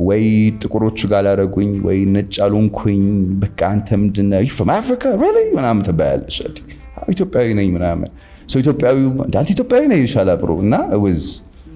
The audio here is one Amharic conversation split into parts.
ወይ ጥቁሮቹ ጋር ላደረጉኝ ወይ ነጭ አልሆንኩኝ በቃ አንተ ምንድነው you from Africa really ምናምን ተባያለሽ ኢትዮጵያዊ ነኝ ምናምን so ኢትዮጵያዊው አንተ ኢትዮጵያዊ ነኝ ይሻላል ብሮ እና was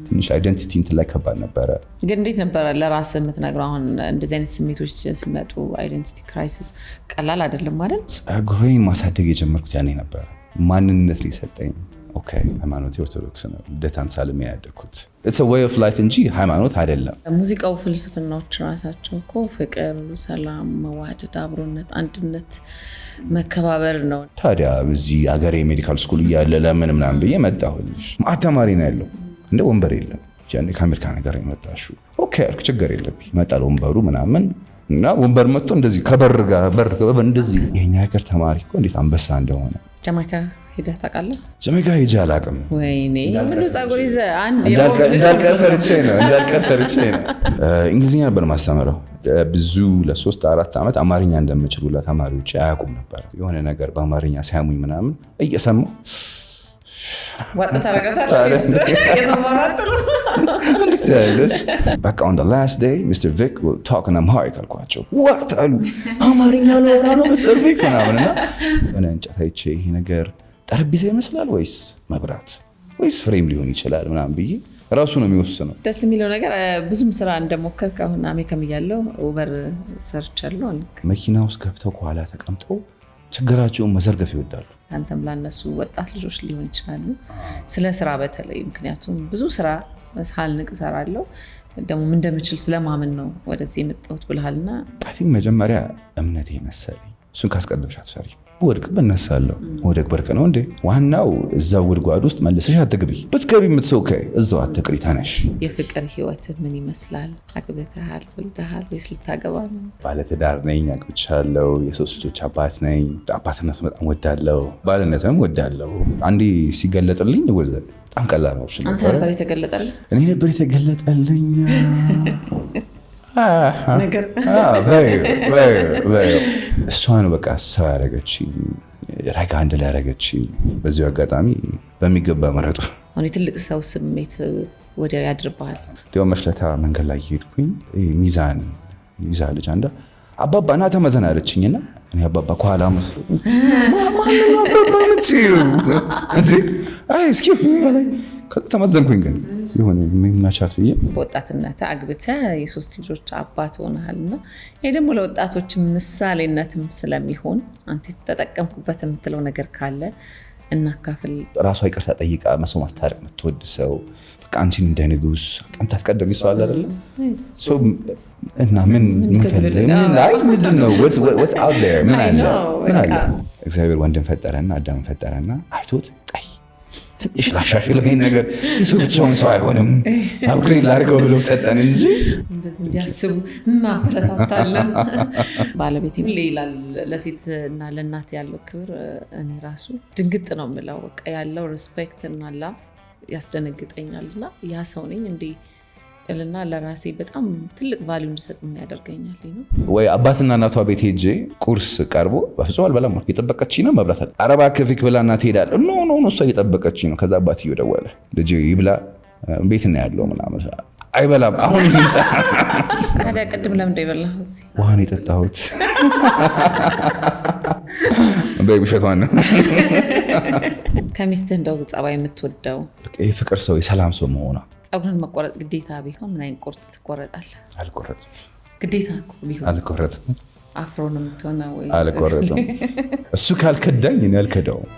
ትንሽ አይደንቲቲ እንትን ላይ ከባድ ነበረ ግን እንዴት ነበር ለራስ የምትነግረው አሁን እንደዚህ አይነት ስሜቶች ሲመጡ አይደንቲቲ ክራይሲስ ቀላል አይደለም ማለት ጸጉሬን ማሳደግ የጀመርኩት ያኔ ነበር ማንነት ሊሰጠኝ ኦኬ ሃይማኖት ኦርቶዶክስ ነው ደታን ሳልም ያደኩት it's a way of life እንጂ ሃይማኖት አይደለም ሙዚቃው ፍልስፍናዎች ራሳቸው እኮ ፍቅር ሰላም መዋደድ አብሮነት አንድነት መከባበር ነው ታዲያ በዚህ ሀገሬ ሜዲካል ስኩል እያለ ለምን ምናምን ብዬ መጣሁልሽ ማተማሪ ነው ያለው እንደ ወንበር የለም ያኔ ከአሜሪካ ነገር የመጣሹ ኦኬ አልኩ ችግር የለብኝ መጣል ወንበሩ ምናምን እና ወንበር መጥቶ እንደዚህ ከበር ጋር በር እንደዚህ የኛ ሀገር ተማሪ እኮ እንዴት አንበሳ እንደሆነ ጀማይካ ሄደህ ታውቃለህ? ጀማይካ ሄጄ አላውቅም። ወይኔ ምን ጸጉር ይዘህ አንድ እንዳልቀር ፈርቼ ነው እንግሊዝኛ ነበር ማስተምረው ብዙ ለ3-4 ዓመት አማርኛ እንደምችል ለተማሪዎች አያውቁም ነበር የሆነ ነገር በአማርኛ ሲያሙኝ ምናምን እየሰማሁ ወጣ ታረጋታለህ የሰማራጥሩ Back on the last day, Mr. Vic will talk in Amharic alኳቸው what አሉ አማርኛ ነው Mr. Vic ምናምንና እኔ እንጨታይቼ ይሄ ነገር ጠረጴዛ ይመስላል ወይስ መብራት ወይስ ፍሬም ሊሆን ይችላል ምናምን ብዬ ራሱ ነው የሚወስነው ደስ የሚለው ነገር ብዙም ስራ እንደሞከርክ አሁን አሜሪካም ያለው ኡበር ሰርች አለው አልክ መኪና ውስጥ ገብተው ከኋላ ተቀምጠው ችግራቸውን መዘርገፍ ይወዳሉ አንተም ላነሱ ወጣት ልጆች ሊሆን ይችላሉ ስለ ስራ በተለይ ምክንያቱም ብዙ ስራ ሳልንቅ ሰራለው ደግሞ ምን እንደምችል ስለማመን ነው ወደዚህ የመጣሁት ብለሃልና አይ መጀመሪያ እምነቴ መሰለኝ እሱን ካስቀደምሽ አትፈሪ ወድቅ በነሳለው ወድቅ በርቅ ነው እንዴ ዋናው እዛው ጉድጓድ ውስጥ መልሰሽ አትግቢ ብትገቢ የምትሰውከይ እዛው አትቅሪ ታነሽ የፍቅር ህይወት ምን ይመስላል አግብተሃል ወልደሃል ወይስ ልታገባ ነው ባለትዳር ነኝ አግብቻለሁ የሶስት ልጆች አባት ነኝ አባትነት በጣም ወዳለው ባልነትም ወዳለው አንዴ ሲገለጥልኝ ወዘ በጣም ቀላል ነው አንተ ነበር የተገለጠልኝ እኔ ነበር የተገለጠልኝ ነገር እሷን በቃ ሰው ያደረገችኝ ረጋ እንድል ያደረገችኝ በዚሁ አጋጣሚ በሚገባ መረጡ አሁን የትልቅ ሰው ስሜት ወዲያው ያድርብሃል ዲዮ መሽለታ መንገድ ላይ ሄድኩኝ ሚዛን ልጅ አንዳ አባባ ና ተመዘን አለችኝና እኔ አባባ ከኋላ መስሎ ማን አባባ ምትዩ እንዴ አይ እስኪ ተመዘንኩኝ ግን ይሁን ምንማቻት ብዬ ወጣትነት አግብተህ የሶስት ልጆች አባት ሆነሃልና ይሄ ደግሞ ለወጣቶች ምሳሌነትም ስለሚሆን አንተ ተጠቀምኩበት የምትለው ነገር ካለ እናካፍል ራሷ ይቅርታ ጠይቃ መስዋዕት ማስታረቅ የምትወድ ሰው በቃ አንቺን እንደ ንጉስ አንተ አስቀድም ይሰዋል አይደል ሶ እና ምን ላይ ምንድነው what's out there ምን አለ እግዚአብሔር ወንድን ፈጠረና አዳም ፈጠረና አይቶት ጣይ ትንሽ ላሻሽለው ይሄን ነገር እሱ ብቻውን ሰው አይሆንም አፕግሬድ ላድርገው ብለው ሰጠን እንጂ እንደዚህ እንዲያስቡ እናበረታታለን ባለቤቴ ይላል ለሴትና ለእናት ያለው ክብር እኔ ራሱ ድንግጥ ነው የምለው በቃ ያለው ሪስፔክት እና ላቭ ያስደነግጠኛልና ያ ሰው ነኝ እንዴ እልና ለራሴ በጣም ትልቅ ቫልዩ እንድሰጥ የሚያደርገኛል ነው ወይ አባትና እናቷ ቤት ሄጄ ቁርስ ቀርቦ በፍጹም አልበላም እየጠበቀችኝ ነው መብራት አለ አረባ ከፊክ ብላና ትሄዳለ ኖ እሷ እየጠበቀችኝ ነው ከዛ አባትዬው ደወለ ልጅ ይብላ ቤት ነው ያለው ምናምን አይበላም አሁን ይምጣ ታዲያ ቅድም ለምን እንደበላው እዚህ ዋን የጠጣሁት በይብሸቷን ነው ከሚስትህ እንደው ጸባይ የምትወደው የፍቅር ሰው የሰላም ሰው መሆኗ ጸጉርን መቆረጥ ግዴታ ቢሆን ምን አይነት ቁርጥ ትቆረጣለህ አልቆረጥም ግዴታ እኮ ቢሆን አልቆረጥም አፍሮ ነው የምትሆነው ወይ አልቆረጥም እሱ ካልከዳኝ እኔ አልከዳውም